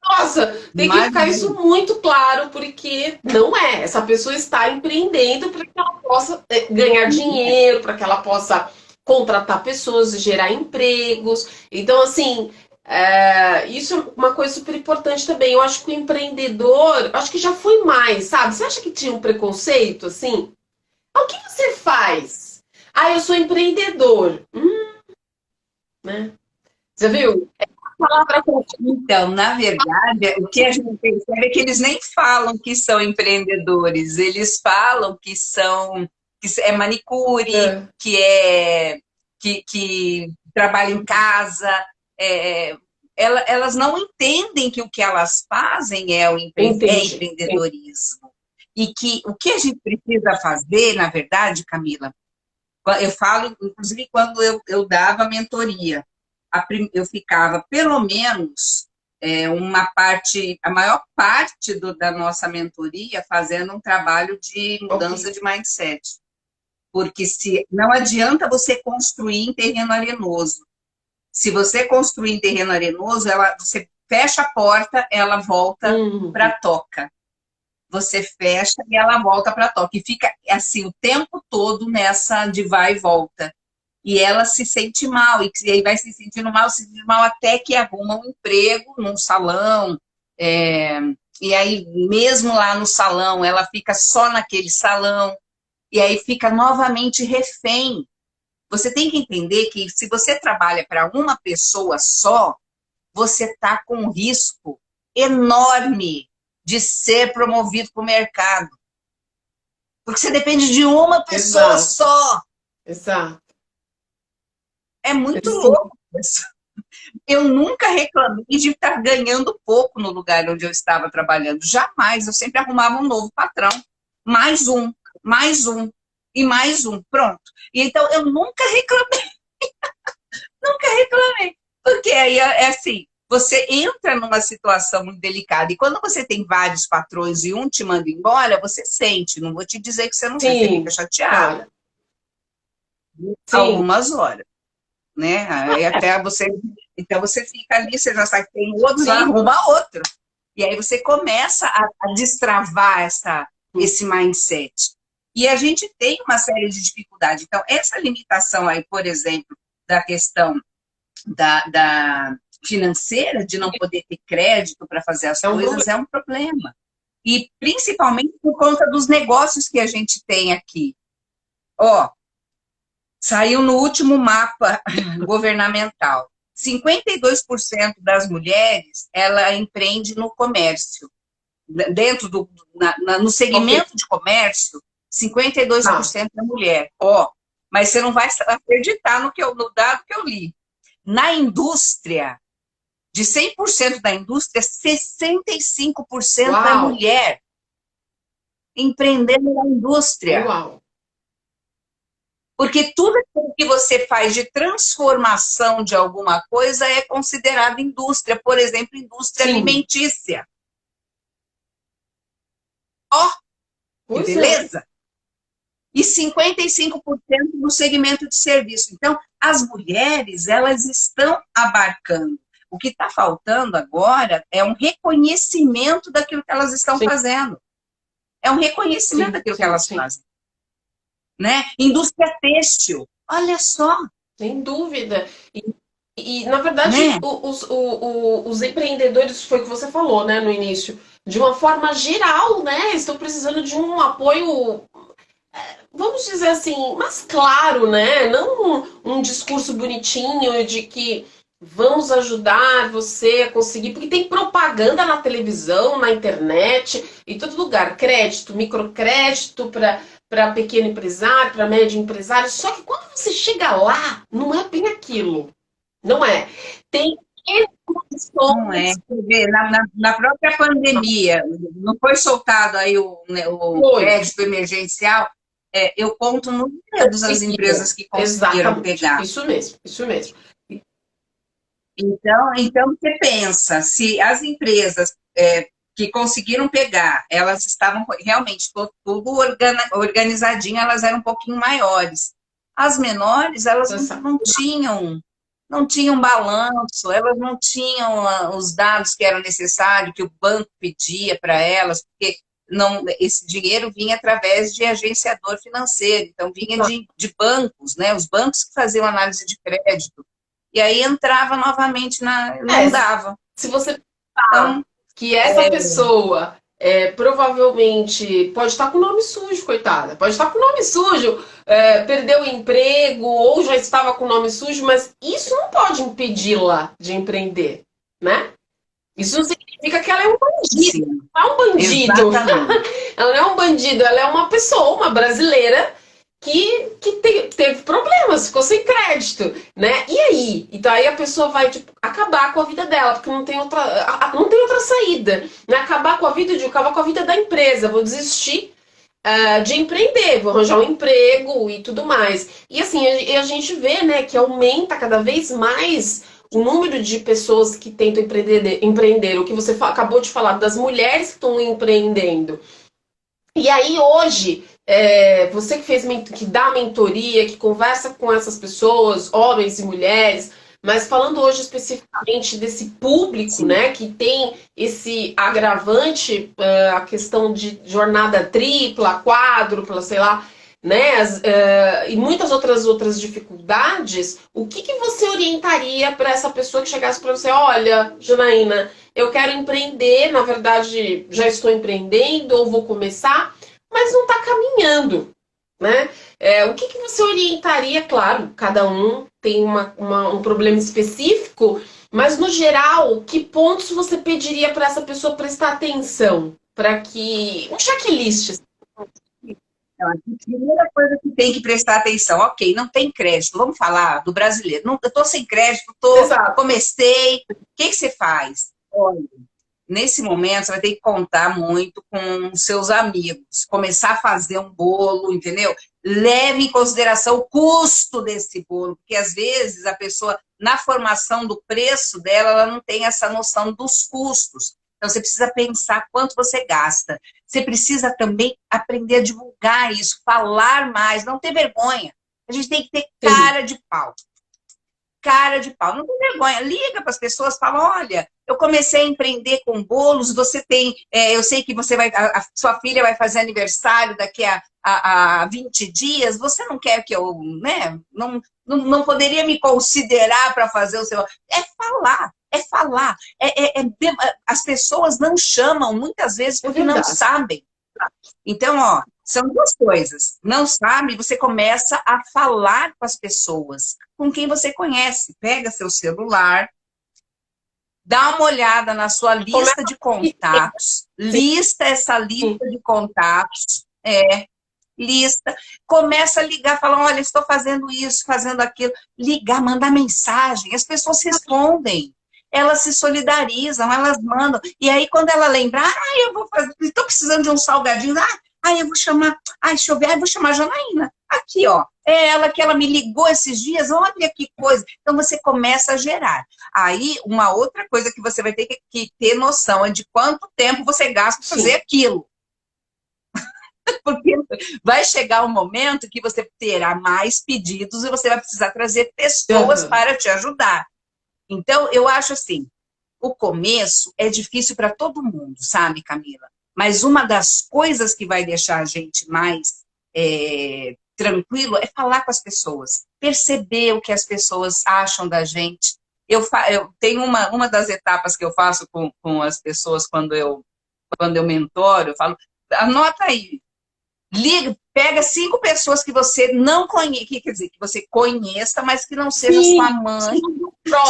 Nossa, tem que ficar isso muito claro, porque não é. Essa pessoa está empreendendo para que ela possa ganhar dinheiro, para que ela possa contratar pessoas, gerar empregos. Então, assim, isso é uma coisa super importante também. Eu acho que o empreendedor, acho que já foi mais, sabe? Você acha que tinha um preconceito, assim? O que você faz? Ah, eu sou empreendedor. Né? Você viu? É uma palavra Então, na verdade, o que a gente percebe é que eles nem falam que são empreendedores, eles falam que são que é manicure, que trabalha em casa. Elas não entendem que o que elas fazem é empreendedorismo. E que o que a gente precisa fazer, na verdade, Camila, eu falo, inclusive, quando eu dava mentoria, eu ficava, pelo menos, a maior parte da nossa mentoria fazendo um trabalho de mudança de mindset. Porque não adianta você construir em terreno arenoso. Se você construir em terreno arenoso, você fecha a porta, ela volta para a toca. Você fecha e ela volta para a toca. E fica assim o tempo todo nessa de vai e volta. E ela se sente mal, e aí vai se sentindo mal até que arruma um emprego num salão. E aí, mesmo lá no salão, ela fica só naquele salão. E aí fica novamente refém. Você tem que entender que se você trabalha para uma pessoa só, você está com um risco enorme de ser promovido para o mercado. Porque você depende de uma pessoa só. Exato. É muito louco isso. Eu nunca reclamei de estar ganhando pouco no lugar onde eu estava trabalhando. Jamais. Eu sempre arrumava um novo patrão. Mais um, e mais um. Pronto. E então, eu nunca reclamei. Nunca reclamei. Porque aí é assim, você entra numa situação muito delicada. E quando você tem vários patrões e um te manda embora, você sente. Não vou te dizer que você não sente, você fica chateada. Algumas horas. Né? Aí até você... Então você fica ali, você já sabe que tem outro, arruma outro. E aí você começa a destravar esse mindset. E a gente tem uma série de dificuldades. Então, essa limitação aí, por exemplo, da questão da financeira, de não poder ter crédito para fazer as coisas, é um problema. E principalmente por conta dos negócios que a gente tem aqui. Saiu no último mapa governamental. 52% das mulheres, ela empreende no comércio. Dentro no segmento de comércio, 52% é mulher. Mas você não vai acreditar no dado que eu li. Na indústria, de 100% da indústria, 65% é mulher. Empreendendo na indústria. Uau. Porque tudo que você faz de transformação de alguma coisa é considerado indústria. Por exemplo, indústria alimentícia. Que beleza! E 55% no segmento de serviço. Então, as mulheres, elas estão abarcando. O que está faltando agora é um reconhecimento daquilo que elas estão fazendo. É um reconhecimento daquilo que elas fazem. Né? Indústria têxtil, olha só. Sem dúvida. E na verdade, os empreendedores, foi o que você falou, né, no início, de uma forma geral, né, estão precisando de um apoio, vamos dizer assim, mais claro, né, não um discurso bonitinho de que vamos ajudar você a conseguir, porque tem propaganda na televisão, na internet, em todo lugar, crédito, microcrédito para pequeno empresário, para médio empresário, só que quando você chega lá, não é bem aquilo. Não é. Tem não é. Na própria pandemia, não foi soltado aí o crédito emergencial, eu conto no dedos as empresas que conseguiram pegar. Isso mesmo, isso mesmo. Então você pensa, se as empresas que conseguiram pegar, elas estavam realmente tudo organizadinho, elas eram um pouquinho maiores. As menores, elas não tinham balanço, elas não tinham os dados que eram necessários, que o banco pedia para elas, porque não, esse dinheiro vinha através de agenciador financeiro, então vinha de bancos, né? Os bancos que faziam análise de crédito. E aí entrava novamente não dava. Se você então, que essa pessoa provavelmente pode estar com o nome sujo, coitada. Pode estar com o nome sujo, perdeu o emprego ou já estava com o nome sujo, mas isso não pode impedi-la de empreender, né? Isso não significa que ela é um bandido. Sim, não é um bandido. Ela não é um bandido, ela é uma pessoa, uma brasileira que teve problemas, ficou sem crédito, né? E aí? Então aí a pessoa vai acabar com a vida dela, porque não tem outra saída. Né? Acabar com a vida da empresa, vou desistir de empreender, vou arranjar um emprego e tudo mais. E assim, a gente vê, né, que aumenta cada vez mais o número de pessoas que tentam empreender. O que você acabou de falar, das mulheres que estão empreendendo. E aí hoje, você que dá mentoria, que conversa com essas pessoas, homens e mulheres, mas falando hoje especificamente desse público, sim, né, que tem esse agravante, a questão de jornada tripla, quádrupla, sei lá, né, e muitas outras dificuldades, o que você orientaria para essa pessoa que chegasse para você, olha, Janaína, eu quero empreender, na verdade já estou empreendendo ou vou começar, mas não está caminhando, né? O que você orientaria? Claro, cada um tem um problema específico, mas no geral, que pontos você pediria para essa pessoa prestar atenção? Para que. Um checklist. Então, a primeira coisa que tem que prestar atenção, ok, não tem crédito, vamos falar do brasileiro. Não, eu estou sem crédito, comecei, o que você faz? Olha, nesse momento, você vai ter que contar muito com seus amigos, começar a fazer um bolo, entendeu? Leve em consideração o custo desse bolo, porque às vezes a pessoa, na formação do preço dela, ela não tem essa noção dos custos. Então, você precisa pensar quanto você gasta. Você precisa também aprender a divulgar isso, falar mais, não ter vergonha. A gente tem que ter cara de pau. Cara de pau, não tem vergonha. Liga para as pessoas, fala, olha, eu comecei a empreender com bolos, você tem, eu sei que você a sua filha vai fazer aniversário daqui a 20 dias, você não quer que eu, né, não poderia me considerar para fazer o seu... É falar. As pessoas não chamam muitas vezes porque não sabem. Então, ó, são duas coisas. Não sabe, você começa a falar com as pessoas, com quem você conhece. Pega seu celular, dá uma olhada na sua lista de contatos, lista essa lista de contatos, lista, começa a ligar, fala, olha, estou fazendo isso, fazendo aquilo, ligar, mandar mensagem, as pessoas respondem. Elas se solidarizam, elas mandam. E aí, quando ela lembrar, eu vou fazer, estou precisando de um salgadinho, eu vou chamar, deixa eu ver, eu vou chamar a Janaína. Aqui, ó, é ela que ela me ligou esses dias, olha que coisa. Então, você começa a gerar. Aí, uma outra coisa que você vai ter que ter noção é de quanto tempo você gasta para fazer aquilo. Porque vai chegar um momento que você terá mais pedidos e você vai precisar trazer pessoas para te ajudar. Então, eu acho assim, o começo é difícil para todo mundo, sabe, Camila? Mas uma das coisas que vai deixar a gente mais tranquilo é falar com as pessoas, perceber o que as pessoas acham da gente. Eu tenho uma das etapas que eu faço com as pessoas quando eu mentoro, eu falo, anota aí, liga, pega 5 pessoas que você não conhece, quer dizer, que você conheça, mas que não seja sua mãe,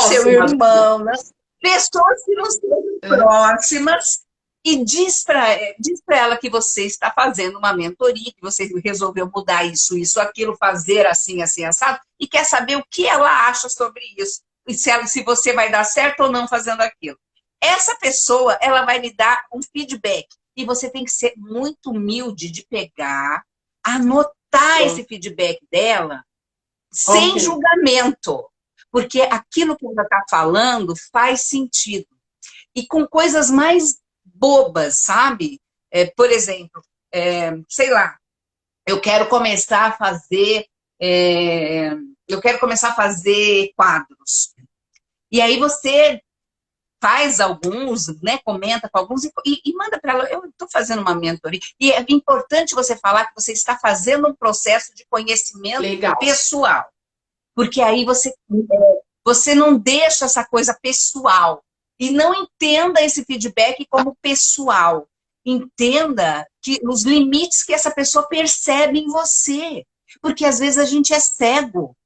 seu irmão, né? Pessoas que não sejam próximas, e diz para ela que você está fazendo uma mentoria, que você resolveu mudar isso, aquilo, fazer assim, assim, assado, e quer saber o que ela acha sobre isso, e se você vai dar certo ou não fazendo aquilo. Essa pessoa, ela vai lhe dar um feedback. E você tem que ser muito humilde de pegar, anotar esse feedback dela, sem julgamento. Porque aquilo que ela está falando faz sentido. E com coisas mais bobas, sabe? Por exemplo, sei lá, eu quero começar a fazer, quadros. E aí você faz alguns, né, comenta com alguns e manda para ela, eu estou fazendo uma mentoria. E é importante você falar que você está fazendo um processo de conhecimento Legal. pessoal. Porque aí você não deixa essa coisa pessoal. E não entenda esse feedback como pessoal. Entenda que os limites que essa pessoa percebe em você. Porque às vezes a gente é cego.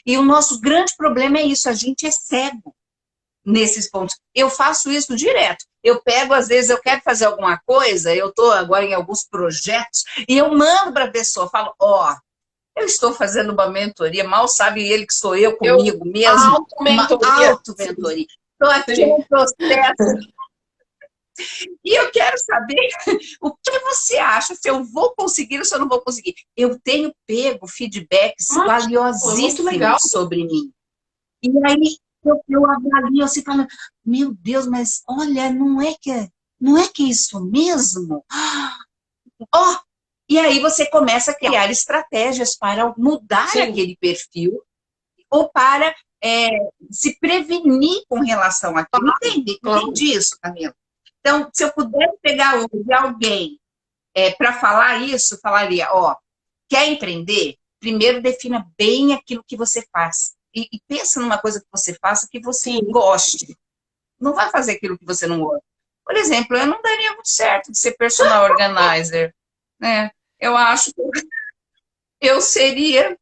E o nosso grande problema é isso, a gente é cego nesses pontos. Eu faço isso direto. Eu pego, às vezes, eu quero fazer alguma coisa, eu estou agora em alguns projetos, e eu mando para a pessoa, falo, eu estou fazendo uma mentoria, mal sabe ele que sou eu comigo mesmo. Uma auto-mentoria. Estou aqui no processo. E eu quero saber o que você acha, se eu vou conseguir ou se eu não vou conseguir. Eu tenho pego feedbacks valiosíssimos sobre mim. E aí eu avalio assim, falando, meu Deus, mas olha, não é que é isso mesmo? E aí você começa a criar estratégias para mudar aquele perfil ou para se prevenir com relação àquilo. Entende isso, Camila? Então, se eu pudesse pegar hoje alguém para falar isso, falaria, quer empreender? Primeiro defina bem aquilo que você faz. E pensa numa coisa que você faça que você goste. Não vai fazer aquilo que você não gosta. Por exemplo, eu não daria muito certo de ser personal organizer, né? Eu acho que eu seria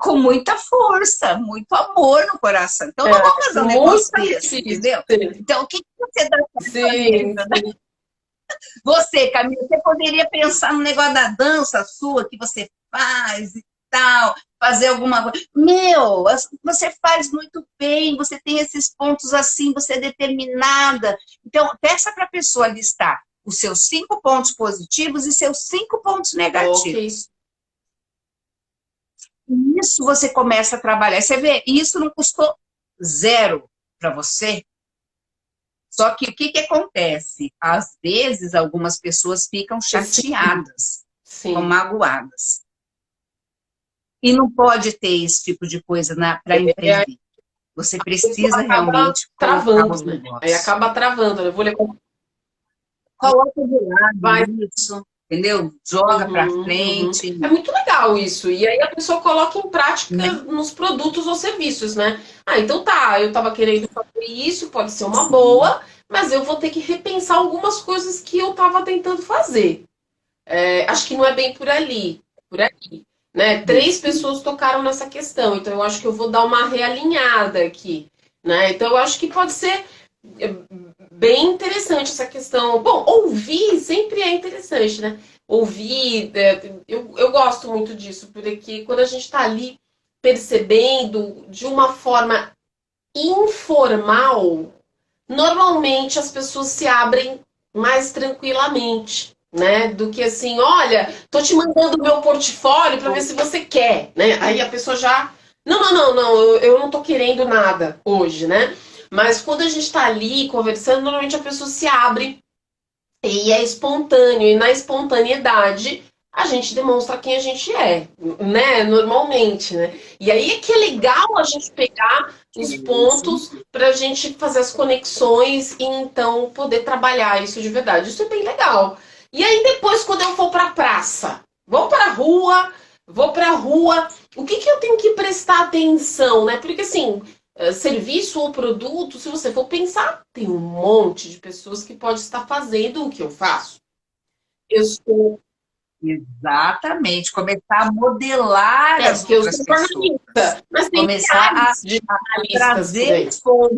com muita força, muito amor no coração. Então, não vamos fazer um negócio desse, entendeu? Então, o que você dá para fazer, né? Você, Camila, você poderia pensar no negócio da dança sua, que você faz e tal, fazer alguma coisa. Você faz muito bem, você tem esses pontos assim, você é determinada. Então, peça para a pessoa listar os seus 5 pontos positivos e seus 5 pontos negativos. Isso você começa a trabalhar. Você vê, isso não custou 0 para você. Só que o que acontece? Às vezes, algumas pessoas ficam chateadas, ou magoadas. E não pode ter esse tipo de coisa para empreender. Você precisa realmente travando, né? Aí acaba travando. Eu vou levar. Coloca de lado isso, entendeu? Joga para frente. É muito legal isso. E aí a pessoa coloca em prática nos produtos ou serviços, né? Então tá, eu tava querendo fazer isso, pode ser uma boa, mas eu vou ter que repensar algumas coisas que eu tava tentando fazer. Acho que não é bem por ali, por aqui. Né? 3 pessoas tocaram nessa questão, então eu acho que eu vou dar uma realinhada aqui. Né? Então eu acho que pode ser bem interessante essa questão. Bom, ouvir sempre é interessante, né? Ouvir, eu gosto muito disso, porque quando a gente está ali percebendo de uma forma informal, normalmente as pessoas se abrem mais tranquilamente, né? Do que assim, olha, tô te mandando o meu portfólio para ver se você quer, né? Aí a pessoa já, não, eu não tô querendo nada hoje, né? Mas quando a gente está ali conversando, normalmente a pessoa se abre e é espontâneo. E na espontaneidade, a gente demonstra quem a gente é, né? Normalmente, né? E aí é que é legal a gente pegar os pontos para a gente fazer as conexões e então poder trabalhar isso de verdade. Isso é bem legal. E aí depois, quando eu for para a praça, vou para a rua, o que eu tenho que prestar atenção, né? Porque assim, serviço ou produto, se você for pensar, tem um monte de pessoas que pode estar fazendo o que eu faço. Eu sou... Exatamente, começar a modelar as outras pessoas. Mas tem começar a trazer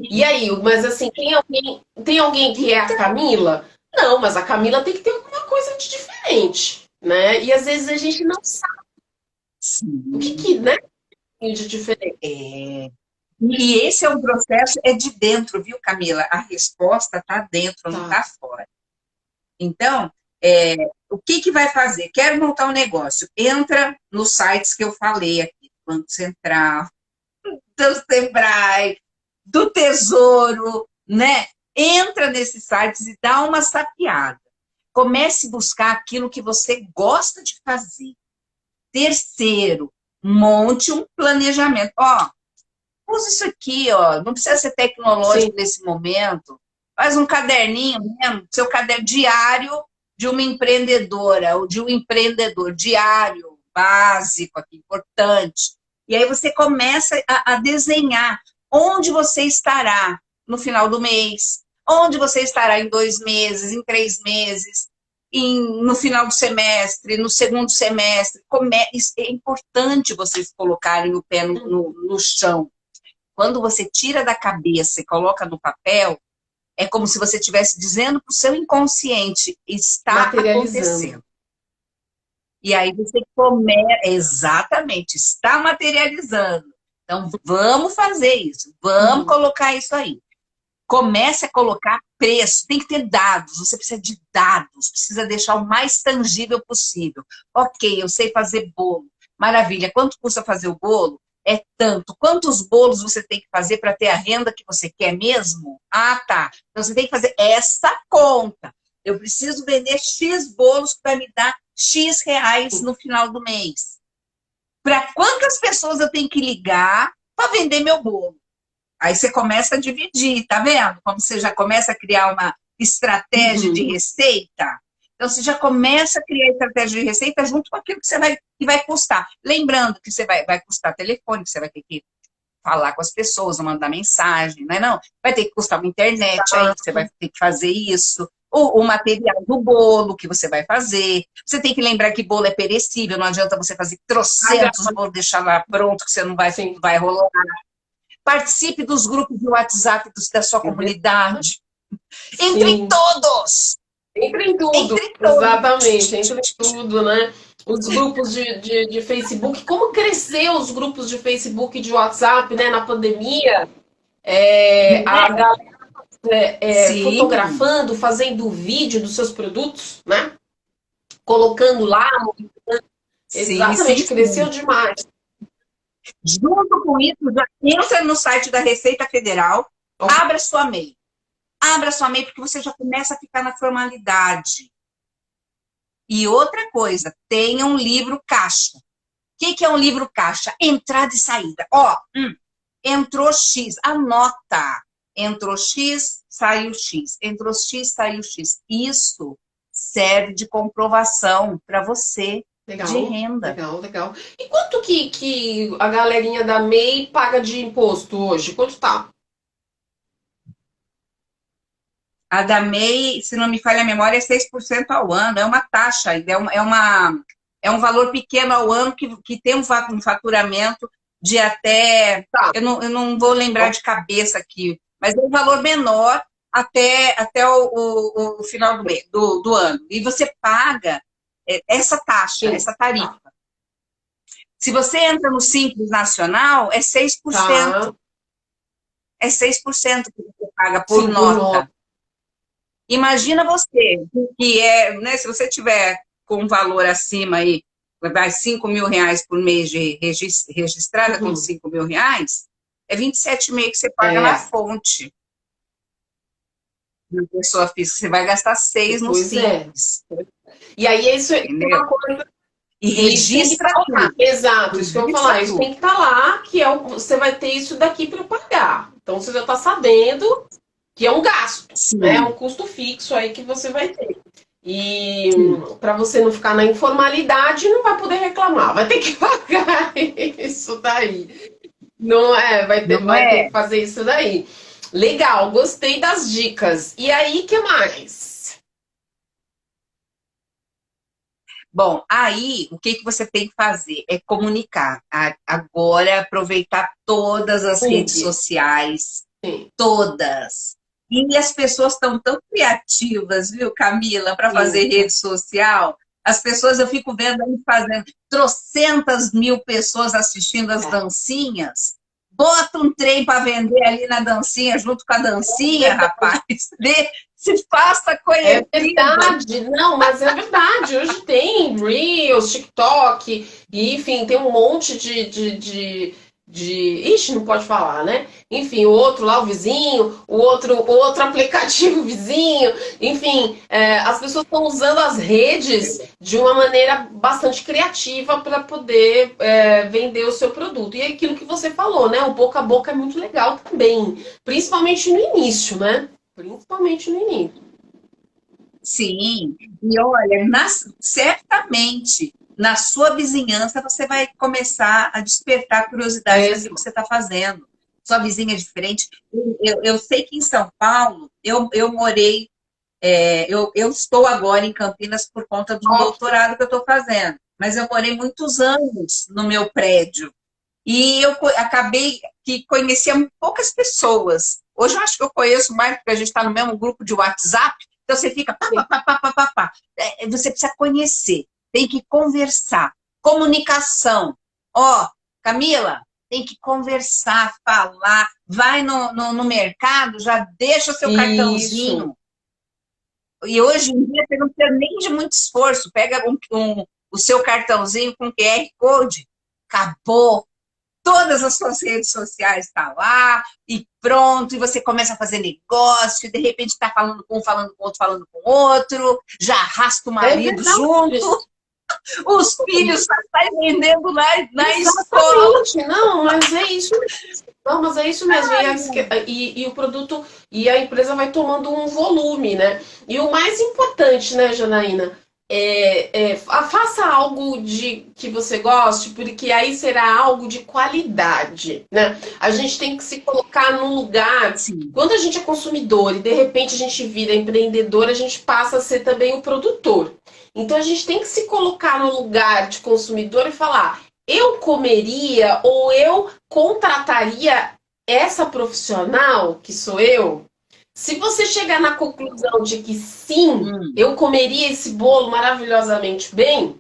E aí, mas assim, tem alguém que é a Camila? Não, mas a Camila tem que ter alguma coisa de diferente, né? E às vezes a gente não sabe o que né, tem de diferente. E esse é um processo, de dentro, viu, Camila? A resposta está dentro, não está fora. Então, o que vai fazer? Quero montar um negócio. Entra nos sites que eu falei aqui, do Banco Central, do Sebrae, do Tesouro, né? entra nesses sites e dá uma sapiada. Comece a buscar aquilo que você gosta de fazer. Terceiro, monte um planejamento. Ó, usa isso aqui, ó, não precisa ser tecnológico nesse momento. Faz um caderninho mesmo, seu caderno diário de uma empreendedora ou de um empreendedor, diário, básico, aqui, importante. E aí você começa a desenhar onde você estará no final do mês, onde você estará em 2 meses, em 3 meses, no final do semestre, no segundo semestre. É importante vocês colocarem o pé no chão. Quando você tira da cabeça e coloca no papel, é como se você estivesse dizendo para o seu inconsciente, está acontecendo. E aí você começa, exatamente, está materializando. Então, vamos fazer isso, vamos colocar isso aí. Comece a colocar preço, tem que ter dados, você precisa de dados, precisa deixar o mais tangível possível. Ok, eu sei fazer bolo, maravilha, quanto custa fazer o bolo? É tanto. Quantos bolos você tem que fazer para ter a renda que você quer mesmo? Ah, tá. Então você tem que fazer essa conta. Eu preciso vender X bolos que vai me dar X reais no final do mês. Para quantas pessoas eu tenho que ligar para vender meu bolo? Aí você começa a dividir, tá vendo? Como você já começa a criar uma estratégia de receita. Então, você já começa a criar estratégia de receita junto com aquilo que vai custar. Lembrando que você vai custar telefone, que você vai ter que falar com as pessoas, mandar mensagem, não é não? Vai ter que custar uma internet, aí você vai ter que fazer isso. O material do bolo que você vai fazer. Você tem que lembrar que bolo é perecível, não adianta você fazer trocentos bolos, deixar lá pronto, que você não vai rolar. Participe dos grupos de WhatsApp da sua comunidade. Entre todos! Entre em tudo, exatamente, entre em tudo, né? Os grupos de Facebook, como cresceu os grupos de Facebook e de WhatsApp, né, na pandemia? A galera fotografando, fazendo vídeo dos seus produtos, né? Colocando lá, exatamente, cresceu demais. Junto com isso, já entra no site da Receita Federal, abra sua MEI. Abra sua MEI, porque você já começa a ficar na formalidade. E outra coisa, tenha um livro caixa. O que é um livro caixa? Entrada e saída. Ó, entrou X, anota. Entrou X, saiu X. Entrou X, saiu X. Isso serve de comprovação para você de renda. Legal. E quanto que a galerinha da MEI paga de imposto hoje? Quanto tá? A da MEI, se não me falha a memória, é 6% ao ano. É uma taxa, é um valor pequeno ao ano que tem um faturamento de até... Eu não vou lembrar de cabeça aqui, mas é um valor menor até o final do ano. E você paga essa taxa, essa tarifa. Se você entra no Simples Nacional, é 6%. Tá. É 6% que você paga por nota. Imagina você, que né, se você tiver com um valor acima aí, vai 5 mil reais por mês de registrada com 5 mil reais, é 27,5 que você paga na fonte. Na pessoa física, você vai gastar 6 no Simples. E aí isso é uma coisa... E registra tudo. Exato, isso que eu vou falar. Isso tem que estar lá, que você vai ter isso daqui para eu pagar. Então você já está sabendo que é um gasto, né? É um custo fixo aí que você vai ter. E para você não ficar na informalidade, não vai poder reclamar, vai ter que pagar isso daí. Não é? Vai ter que fazer isso daí. Legal, gostei das dicas. E aí, o que mais? Bom, aí o que você tem que fazer é comunicar. Agora, aproveitar todas as redes sociais, todas. E as pessoas estão tão criativas, viu, Camila, para fazer rede social. As pessoas, eu fico vendo aí fazendo trocentas mil pessoas assistindo as dancinhas. Bota um trem para vender ali na dancinha, junto com a dancinha, rapaz. Se faça conhecido. É verdade, não, mas é verdade. Hoje tem Reels, TikTok, e, enfim, tem um monte de Ixi, não pode falar, né? Enfim, o outro lá, o vizinho, o outro aplicativo vizinho, enfim, as pessoas estão usando as redes de uma maneira bastante criativa para poder vender o seu produto. E é aquilo que você falou, né? O boca a boca é muito legal também, principalmente no início, né? Principalmente no início. Sim, e olha, certamente na sua vizinhança você vai começar a despertar a curiosidade daquilo que você está fazendo. Sua vizinha é diferente. Eu sei que em São Paulo, eu morei, eu estou agora em Campinas por conta do doutorado que eu estou fazendo, mas eu morei muitos anos no meu prédio. E eu acabei que conhecia poucas pessoas. Hoje eu acho que eu conheço mais, porque a gente está no mesmo grupo de WhatsApp, então você fica pá. Você precisa conhecer, tem que conversar. Comunicação. Camila, tem que conversar, falar. Vai no mercado, já deixa o seu cartãozinho. E hoje em dia você não precisa nem de muito esforço. Pega o seu cartãozinho com QR Code. Acabou. Todas as suas redes sociais estão lá, e pronto, e você começa a fazer negócio, e de repente está falando com um, falando com outro, falando com outro, já arrasta o marido junto, os filhos já saem vendendo na escola. Não, mas é isso mesmo. Não, mas é isso mesmo. E o produto, e a empresa vai tomando um volume, né? E o mais importante, né, Janaína? Faça algo que você goste, porque aí será algo de qualidade, né? A gente tem que se colocar num lugar. Sim. Quando a gente é consumidor e de repente a gente vira empreendedor, a gente passa a ser também o produtor. Então a gente tem que se colocar no lugar de consumidor e falar: eu comeria ou eu contrataria essa profissional que sou eu? Se você chegar na conclusão de que sim, eu comeria esse bolo maravilhosamente bem,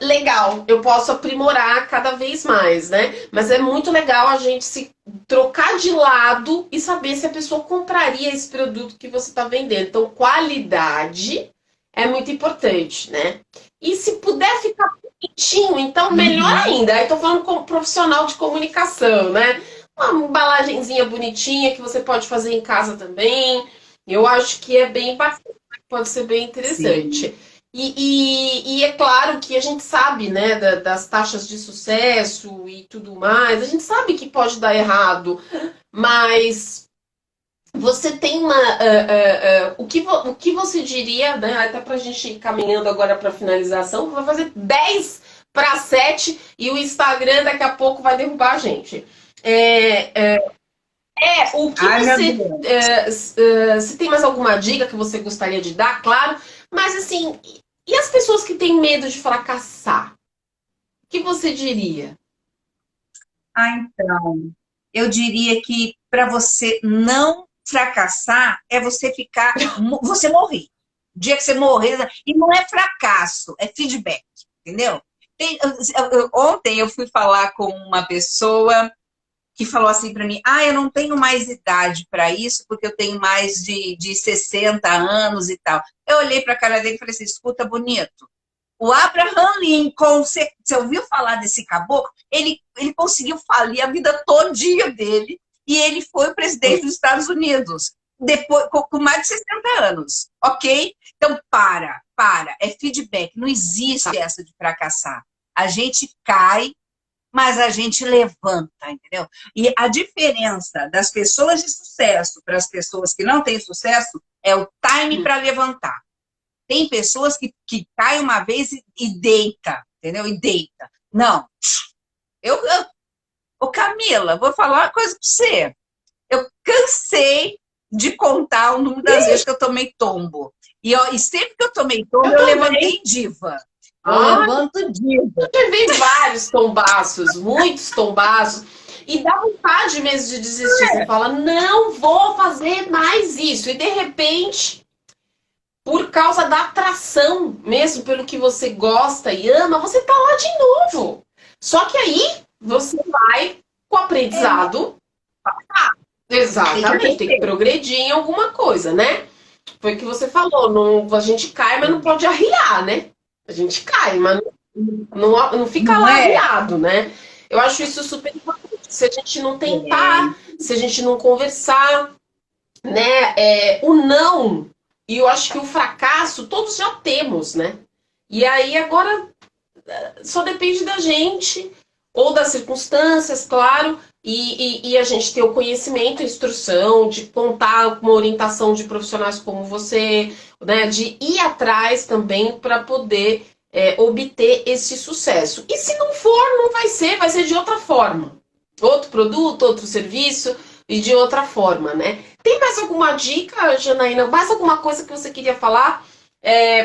legal, eu posso aprimorar cada vez mais, né? Mas é muito legal a gente se trocar de lado e saber se a pessoa compraria esse produto que você está vendendo. Então, qualidade é muito importante, né? E se puder ficar bonitinho, então melhor ainda. Aí tô falando como profissional de comunicação, né? Uma embalagenzinha bonitinha que você pode fazer em casa também. Eu acho que é bem bacana, pode ser bem interessante. E é claro que a gente sabe, né, das taxas de sucesso e tudo mais. A gente sabe que pode dar errado, mas você tem o que você diria, né, até pra gente ir caminhando agora para finalização, vai fazer 10 para 7 e o Instagram daqui a pouco vai derrubar a gente. O que se tem mais alguma dica que você gostaria de dar, claro, mas assim, e as pessoas que têm medo de fracassar? O que você diria? Então, eu diria que para você não fracassar é você você morrer. O dia que você morrer, e não é fracasso, é feedback, entendeu? Ontem eu fui falar com uma pessoa que falou assim para mim: eu não tenho mais idade para isso, porque eu tenho mais de 60 anos e tal. Eu olhei para a cara dele e falei assim: escuta, bonito, o Abraham Lincoln, você ouviu falar desse caboclo? Ele conseguiu falir a vida todinha dele, e ele foi o presidente dos Estados Unidos, depois, com mais de 60 anos, ok? Então, é feedback, não existe essa de fracassar. A gente cai, mas a gente levanta, entendeu? E a diferença das pessoas de sucesso para as pessoas que não têm sucesso é o time para levantar. Tem pessoas que caem uma vez e deita, entendeu? E deita. Não. Ô Camila, vou falar uma coisa para você. Eu cansei de contar o número das vezes que eu tomei tombo. E sempre que eu tomei tombo, eu levantei diva. Eu levanto diva. Eu levei vários tombaços, muitos tombaços. E dá vontade mesmo de desistir. Você fala: não vou fazer mais isso. E de repente, por causa da atração, mesmo pelo que você gosta e ama, você tá lá de novo. Só que aí você vai com o aprendizado. Exatamente, tem que progredir em alguma coisa, né? Foi o que você falou. Não, a gente cai, mas não pode arriar, né? A gente cai, mas não fica lá arriado, né? Eu acho isso super importante. Se a gente não tentar, se a gente não conversar, né? O não, e eu acho que o fracasso, todos já temos, né? E aí agora só depende da gente, ou das circunstâncias, claro, e a gente ter o conhecimento, a instrução, de contar com uma orientação de profissionais como você, né, de ir atrás também para poder obter esse sucesso. E se não for, não vai ser de outra forma. Outro produto, outro serviço e de outra forma, né? Tem mais alguma dica, Janaína? Mais alguma coisa que você queria falar?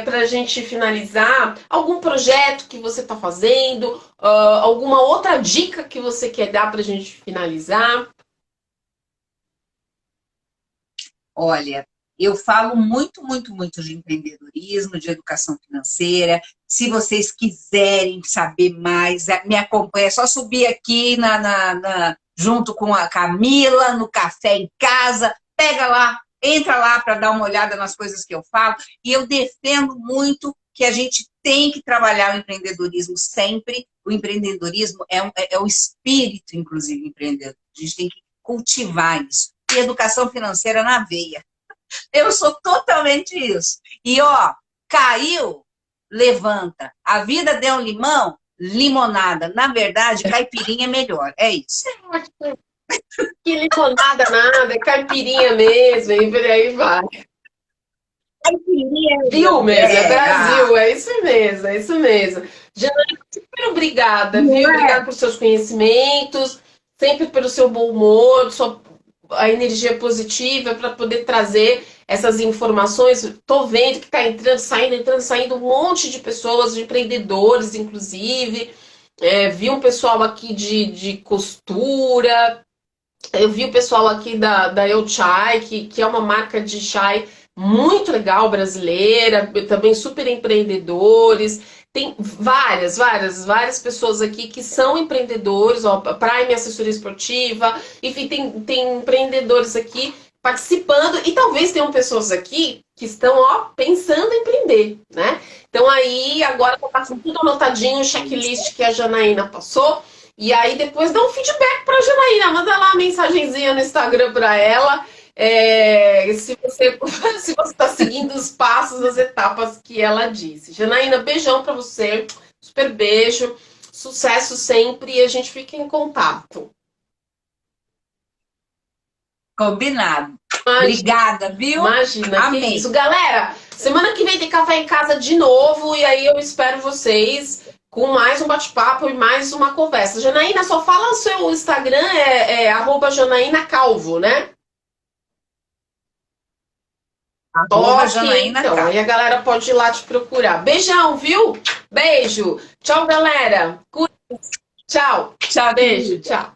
Para a gente finalizar, algum projeto que você está fazendo, alguma outra dica que você quer dar para a gente finalizar? Olha, eu falo muito, muito, muito de empreendedorismo, de educação financeira. Se vocês quiserem saber mais, me acompanha. É só subir aqui junto com a Camila, no Café em Casa. Pega lá, entra lá para dar uma olhada nas coisas que eu falo. E eu defendo muito que a gente tem que trabalhar o empreendedorismo sempre. O empreendedorismo é o espírito, inclusive, empreendedor. A gente tem que cultivar isso. E educação financeira na veia. Eu sou totalmente isso. E, ó, caiu, levanta. A vida deu um limão, limonada. Na verdade, caipirinha é melhor. É isso. Que limonada nada, é caipirinha mesmo, e por aí vai. Caipirinha é Viu melhor. mesmo, é Brasil, é isso mesmo, é isso mesmo. Janaína, super obrigada, viu? Obrigada por seus conhecimentos, sempre pelo seu bom humor, a energia positiva para poder trazer essas informações. Tô vendo que está entrando, saindo um monte de pessoas, de empreendedores, inclusive. Vi um pessoal aqui de costura. Eu vi o pessoal aqui da Eu Chai, que é uma marca de chai muito legal brasileira, também super empreendedores. Tem várias pessoas aqui que são empreendedores, ó, Prime Assessoria Esportiva, enfim, tem empreendedores aqui participando e talvez tenham pessoas aqui que estão, ó, pensando em empreender, né? Então aí, agora tá passando tudo anotadinho, o checklist que a Janaína passou. E aí depois dá um feedback para a Janaína, manda lá uma mensagenzinha no Instagram para ela, se você se você está seguindo os passos, as etapas que ela disse. Janaína, beijão para você, super beijo, sucesso sempre e a gente fica em contato. Combinado. Obrigada, viu? Imagina, Amém. que isso. Galera, semana que vem tem Café em Casa de novo e aí eu espero vocês com mais um bate-papo e mais uma conversa. Janaína, só fala o seu Instagram, @Janaína Calvo, né? Janaína então, Calvo. aí a galera pode ir lá te procurar. Beijão, viu? Beijo. Tchau, galera. Tchau. Tchau, Beijo, tchau.